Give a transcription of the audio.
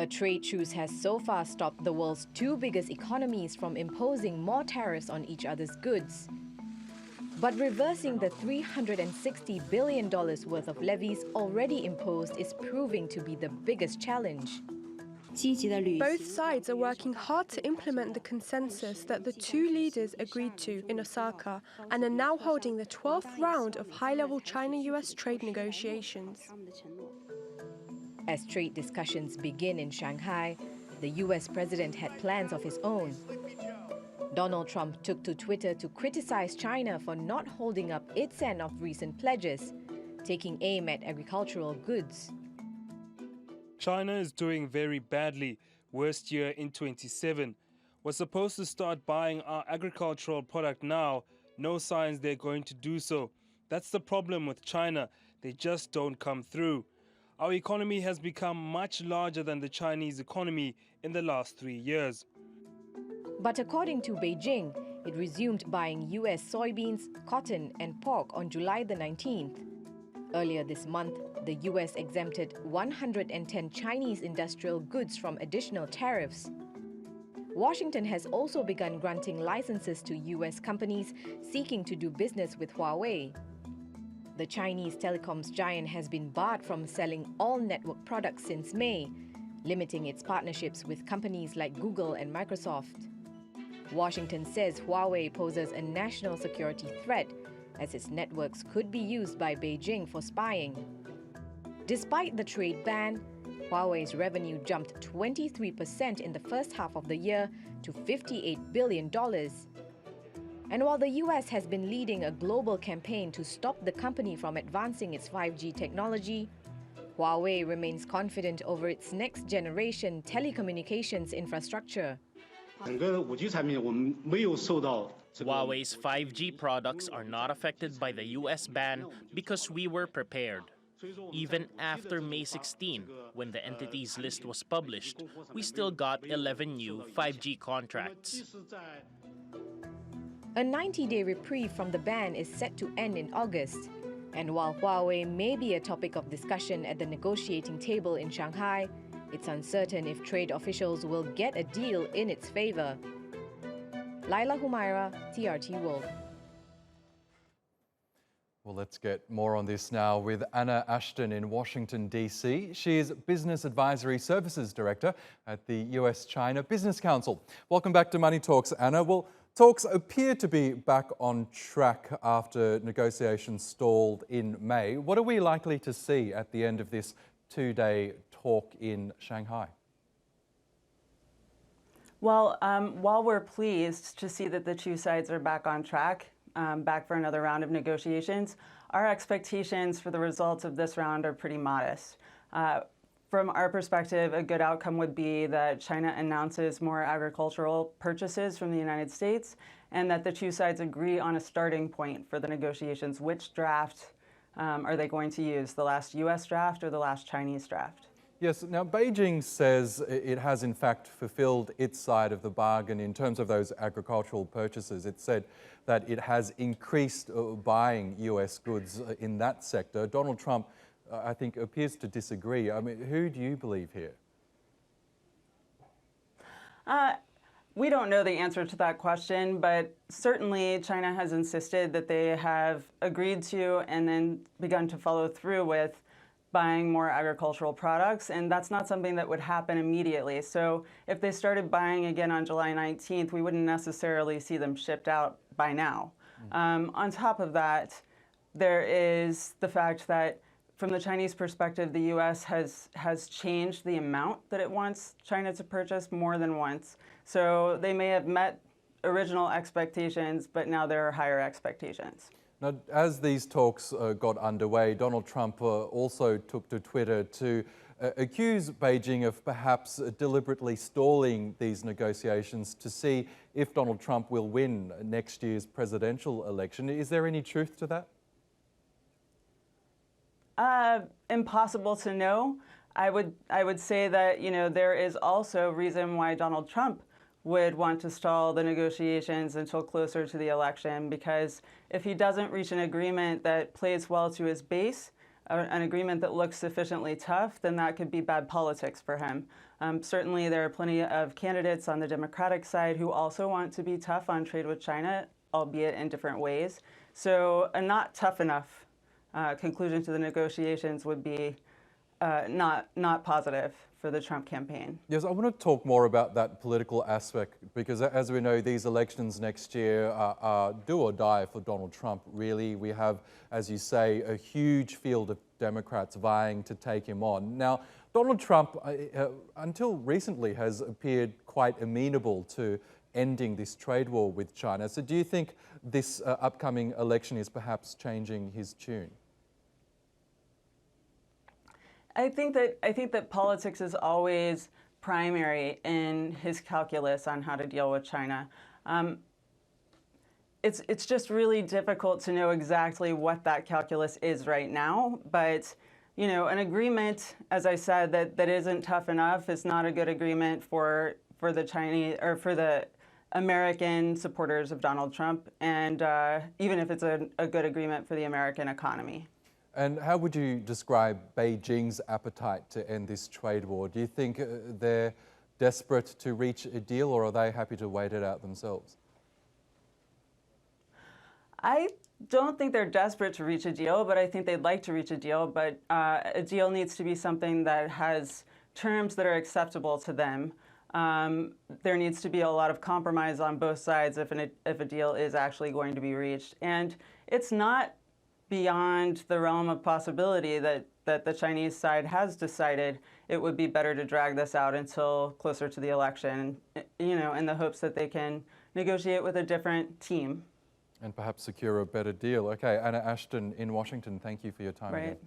A trade truce has so far stopped the world's two biggest economies from imposing more tariffs on each other's goods. But reversing the $360 billion worth of levies already imposed is proving to be the biggest challenge. Both sides are working hard to implement the consensus that the two leaders agreed to in Osaka and are now holding the 12th round of high-level China-US trade negotiations. As trade discussions begin in Shanghai, the US president had plans of his own. Donald Trump took to Twitter to criticize China for not holding up its end of recent pledges, taking aim at agricultural goods. China is doing very badly, worst year in 27. We're supposed to start buying our agricultural product now, no signs they're going to do so. That's the problem with China, they just don't come through. Our economy has become much larger than the Chinese economy in the last 3 years. But according to Beijing, it resumed buying US soybeans, cotton and pork on July the 19th. Earlier this month, the US exempted 110 Chinese industrial goods from additional tariffs. Washington has also begun granting licenses to US companies seeking to do business with Huawei. The Chinese telecoms giant has been barred from selling all network products since May, limiting its partnerships with companies like Google and Microsoft. Washington says Huawei poses a national security threat, as its networks could be used by Beijing for spying. Despite the trade ban, Huawei's revenue jumped 23% in the first half of the year to $58 billion. And while the US has been leading a global campaign to stop the company from advancing its 5G technology, Huawei remains confident over its next-generation telecommunications infrastructure. Huawei's 5G products are not affected by the US ban because we were prepared. Even after May 16, when the entities list was published, we still got 11 new 5G contracts. A 90-day reprieve from the ban is set to end in August. And while Huawei may be a topic of discussion at the negotiating table in Shanghai, it's uncertain if trade officials will get a deal in its favor. Laila Humairah, TRT World. Well, let's get more on this now with Anna Ashton in Washington, D.C. She is Business Advisory Services Director at the US-China Business Council. Welcome back to Money Talks, Anna. Well, talks appear to be back on track after negotiations stalled in May. What are we likely to see at the end of this two-day talk in Shanghai? Well, while we're pleased to see that the two sides are back on track, back for another round of negotiations, our expectations for the results of this round are pretty modest. From our perspective, a good outcome would be that China announces more agricultural purchases from the United States and that the two sides agree on a starting point for the negotiations. Which draft are they going to use, the last US draft or the last Chinese draft? Yes, now Beijing says it has in fact fulfilled its side of the bargain in terms of those agricultural purchases. It said that it has increased buying US goods in that sector. Donald Trump, I think, appears to disagree. I mean, who do you believe here? We don't know the answer to that question, but certainly China has insisted that they have agreed to and then begun to follow through with buying more agricultural products, and that's not something that would happen immediately. So if they started buying again on July 19th, we wouldn't necessarily see them shipped out by now. On top of that, there is the fact that from the Chinese perspective, the US has changed the amount that it wants China to purchase more than once. So they may have met original expectations, but now there are higher expectations. Now, as these talks got underway, Donald Trump also took to Twitter to accuse Beijing of perhaps deliberately stalling these negotiations to see if Donald Trump will win next year's presidential election. Is there any truth to that? Impossible to know. I would say that, you know, there is also reason why Donald Trump would want to stall the negotiations until closer to the election, because if he doesn't reach an agreement that plays well to his base, an agreement that looks sufficiently tough, then that could be bad politics for him. Certainly, there are plenty of candidates on the Democratic side who also want to be tough on trade with China, albeit in different ways. So a not tough enough conclusion to the negotiations would be not positive for the Trump campaign. Yes, I want to talk more about that political aspect because, as we know, these elections next year are do or die for Donald Trump, really. We have, as you say, a huge field of Democrats vying to take him on. Now, Donald Trump, until recently, has appeared quite amenable to ending this trade war with China. So do you think this upcoming election is perhaps changing his tune? I think that politics is always primary in his calculus on how to deal with China. It's just really difficult to know exactly what that calculus is right now. But you know, an agreement, as I said, that isn't tough enough is not a good agreement for the Chinese or for the American supporters of Donald Trump, and even if it's a good agreement for the American economy. And how would you describe Beijing's appetite to end this trade war? Do you think they're desperate to reach a deal, or are they happy to wait it out themselves? I don't think they're desperate to reach a deal, but I think they'd like to reach a deal. But a deal needs to be something that has terms that are acceptable to them. There needs to be a lot of compromise on both sides if a deal is actually going to be reached. And it's not beyond the realm of possibility that the Chinese side has decided it would be better to drag this out until closer to the election, you know, in the hopes that they can negotiate with a different team. And perhaps secure a better deal. Okay, Anna Ashton in Washington, thank you for your time. Right. Again.